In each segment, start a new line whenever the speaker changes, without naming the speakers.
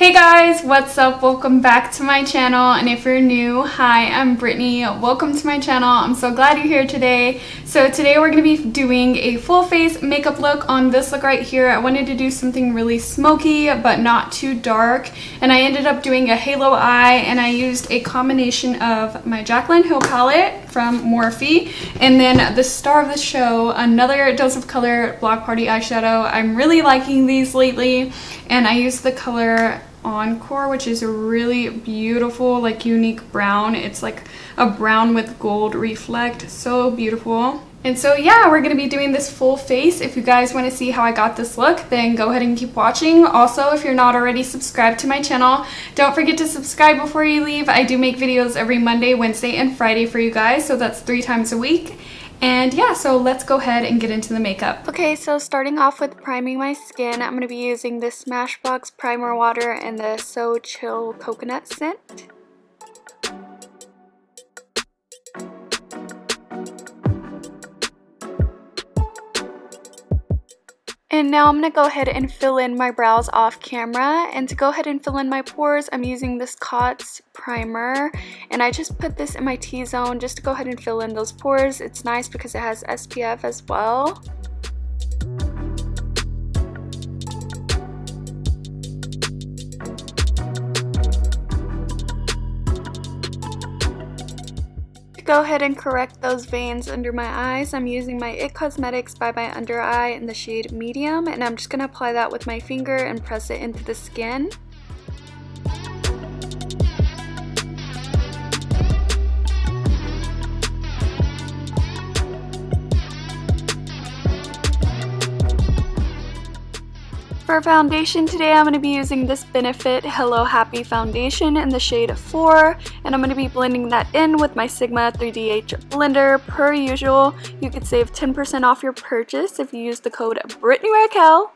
Hey guys, what's up? Welcome back to my channel, and if you're new, hi, I'm Brittany. Welcome to my channel. I'm so glad you're here today. So today we're going to be doing a full face makeup look on this look right here. I wanted to do something really smoky but not too dark, and I ended up doing a halo eye, and I used a combination of my Jaclyn Hill palette from Morphe and then the star of the show, another Dose of Color Block Party eyeshadow. I'm really liking these lately, and I used the color Encore, which is a really beautiful, like, unique brown. It's like a brown with gold reflect. So beautiful. And so yeah, we're going to be doing this full face. If you guys want to see how I got this look, then go ahead and keep watching. Also, if you're not already subscribed to my channel, don't forget to subscribe before you leave. I do make videos every Monday, Wednesday, and Friday for you guys, so that's 3 times a week. And yeah, so let's go ahead and get into the makeup. Okay, so starting off with priming my skin, I'm going to be using this Smashbox primer water and the So Chill coconut scent. And now I'm going to go ahead and fill in my brows off camera. And to go ahead and fill in my pores, I'm using this Cotz primer. And I just put this in my T-zone just to go ahead and fill in those pores. It's nice because it has SPF as well. Go ahead and correct those veins under my eyes. I'm using my It Cosmetics by my under eye in the shade medium, and I'm just going to apply that with my finger and press it into the skin. For foundation today, I'm going to be using this Benefit Hello Happy foundation in the shade 4, and I'm going to be blending that in with my Sigma 3DH blender. Per usual, you could save 10% off your purchase if you use the code BritanyRaquell.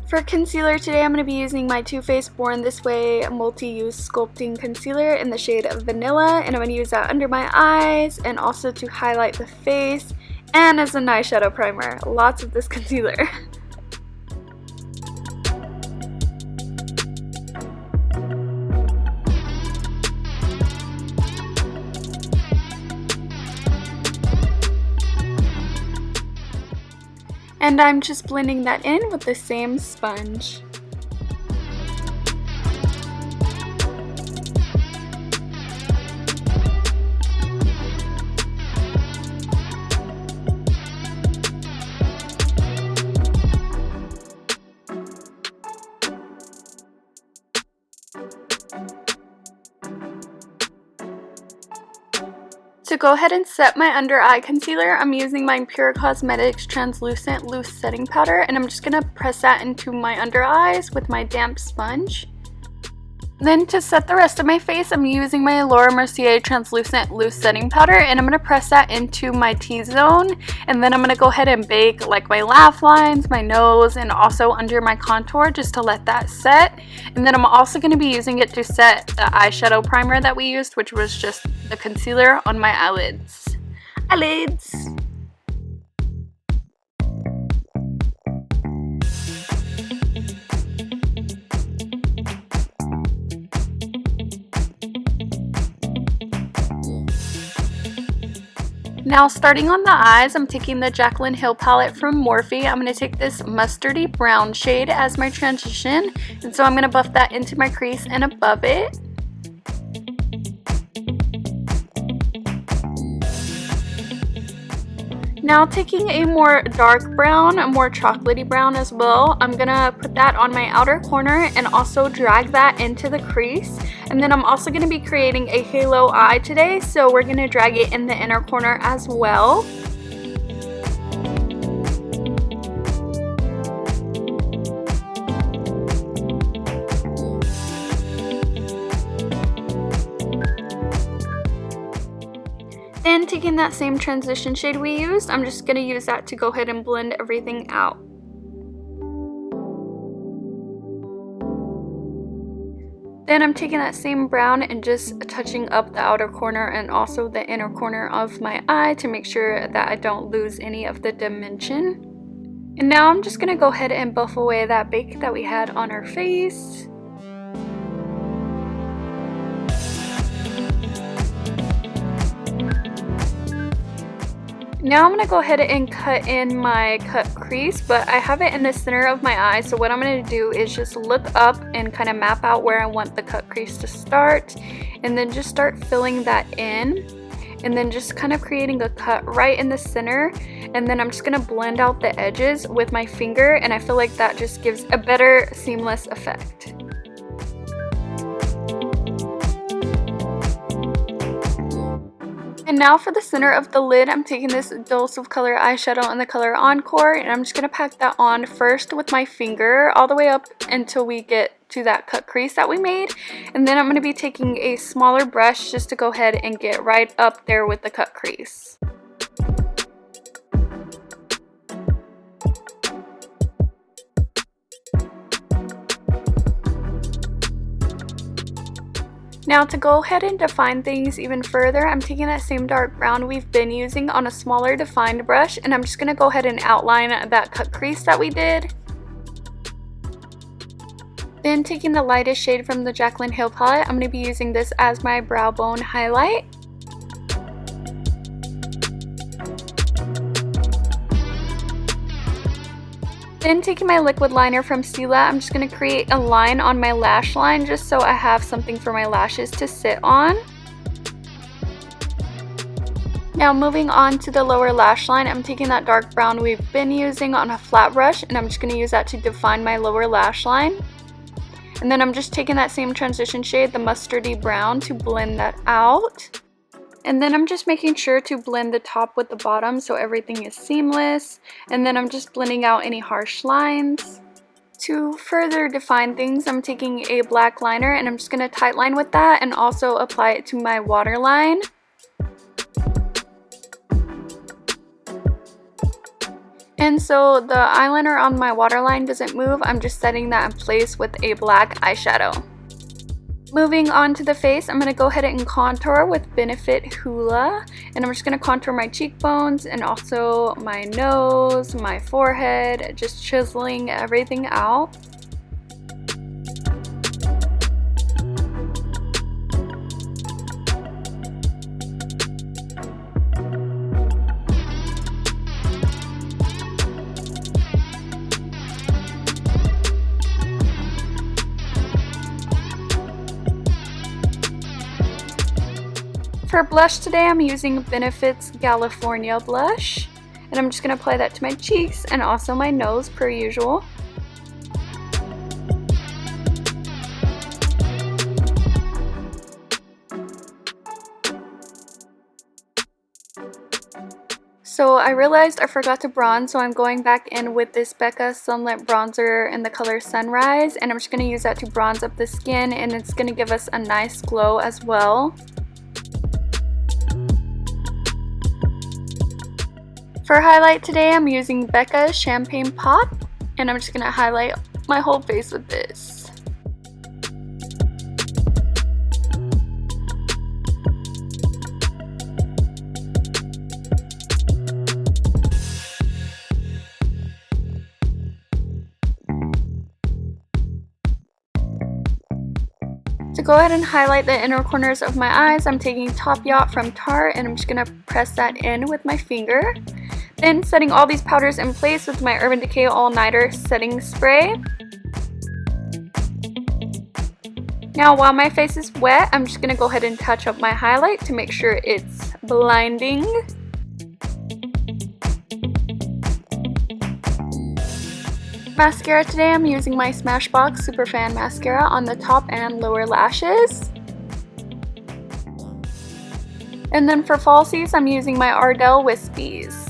For concealer today, I'm going to be using my Too Faced Born This Way multi-use sculpting concealer in the shade Vanilla, and I'm going to use that under my eyes and also to highlight the face and as an eyeshadow primer. Lots of this concealer. And I'm just blending that in with the same sponge. To go ahead and set my under eye concealer, I'm using my Pur Translucent loose setting powder, and I'm just going to press that into my under eyes with my damp sponge. Then to set the rest of my face, I'm using my Mercier Translucent loose setting powder, and I'm going to press that into my T-zone, and then I'm going to go ahead and bake like my laugh lines, my nose, and also under my contour just to let that set. And then I'm also going to be using it to set the eyeshadow primer that we used, which was just the concealer on my eyelids. Now starting on the eyes, I'm taking the Jaclyn Hill palette from Morphe. I'm going to take this mustardy brown shade as my transition, and so I'm going to buff that into my crease and above it. Now taking a more dark brown, a more chocolatey brown as well, I'm gonna put that on my outer corner and also drag that into the crease. And then I'm also gonna be creating a halo eye today, so we're gonna drag it in the inner corner as well. taking that same transition shade we used, I'm just going to use that to go ahead and blend everything out. Then I'm taking that same brown and just touching up the outer corner and also the inner corner of my eye to make sure that I don't lose any of the dimension. And now I'm just going to go ahead and buff away that bake that we had on our face. Now I'm going to go ahead and cut in my cut crease, but I have it in the center of my eye, so what I'm going to do is just look up and kind of map out where I want the cut crease to start, and then just start filling that in, and then just kind of creating a cut right in the center, and then I'm just going to blend out the edges with my finger, and I feel like that just gives a better seamless effect. And now for the center of the lid, I'm taking this Dulce of Color eyeshadow in the color Encore, and I'm just going to pack that on first with my finger all the way up until we get to that cut crease that we made. And then I'm going to be taking a smaller brush just to go ahead and get right up there with the cut crease. Now to go ahead and define things even further, I'm taking that same dark brown we've been using on a smaller defined brush, and I'm just going to go ahead and outline that cut crease that we did. Then taking the lightest shade from the Jaclyn Hill palette, I'm going to be using this as my brow bone highlight. Then taking my liquid liner from Stila, I'm just going to create a line on my lash line just so I have something for my lashes to sit on. Now moving on to the lower lash line, I'm taking that dark brown we've been using on a flat brush, and I'm just going to use that to define my lower lash line. And then I'm just taking that same transition shade, the mustardy brown, to blend that out. And then I'm just making sure to blend the top with the bottom so everything is seamless. And then I'm just blending out any harsh lines. To further define things, I'm taking a black liner and I'm just going to tightline with that and also apply it to my waterline. And so the eyeliner on my waterline doesn't move, I'm just setting that in place with a black eyeshadow. Moving on to the face, I'm going to go ahead and contour with Benefit Hula, and I'm just going to contour my cheekbones and also my nose, my forehead, just chiseling everything out. For blush today, I'm using Benefit's Galafornia blush, and I'm just going to apply that to my cheeks and also my nose per usual. So I realized I forgot to bronze, so I'm going back in with this Becca Sunlit bronzer in the color Sunrise, and I'm just going to use that to bronze up the skin, and it's going to give us a nice glow as well. For highlight today, I'm using Becca's Champagne Pop, and I'm just going to highlight my whole face with this. To go ahead and highlight the inner corners of my eyes, I'm taking Top Yacht from Tarte, and I'm just going to press that in with my finger. Then setting all these powders in place with my Urban Decay All Nighter setting spray. Now while my face is wet, I'm just going to go ahead and touch up my highlight to make sure it's blinding. Mascara today, I'm using my Smashbox Superfan Mascara on the top and lower lashes. And then for falsies, I'm using my Ardell whispies.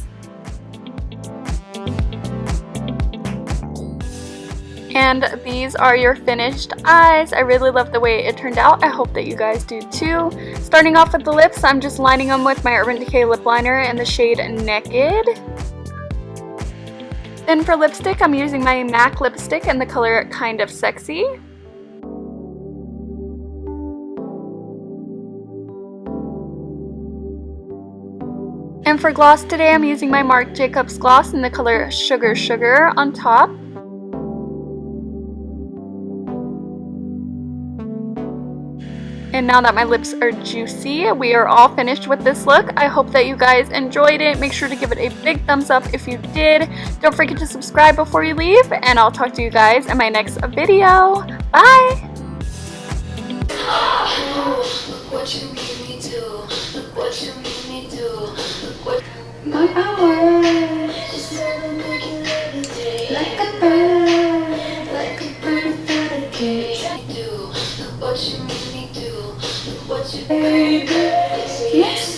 And these are your finished eyes. I really love the way it turned out. I hope that you guys do too. Starting off with the lips, I'm just lining them with my Urban Decay lip liner in the shade Naked. Then for lipstick, I'm using my MAC lipstick in the color Kind of Sexy. And for gloss today, I'm using my Marc Jacobs gloss in the color Sugar Sugar on top. And now that my lips are juicy, we are all finished with this look. I hope that you guys enjoyed it. Make sure to give it a big thumbs up if you did. Don't forget to subscribe before you leave, and I'll talk to you guys in my next video. Bye! My hours like a bird without a cage. What you make me do, what you baby, yes.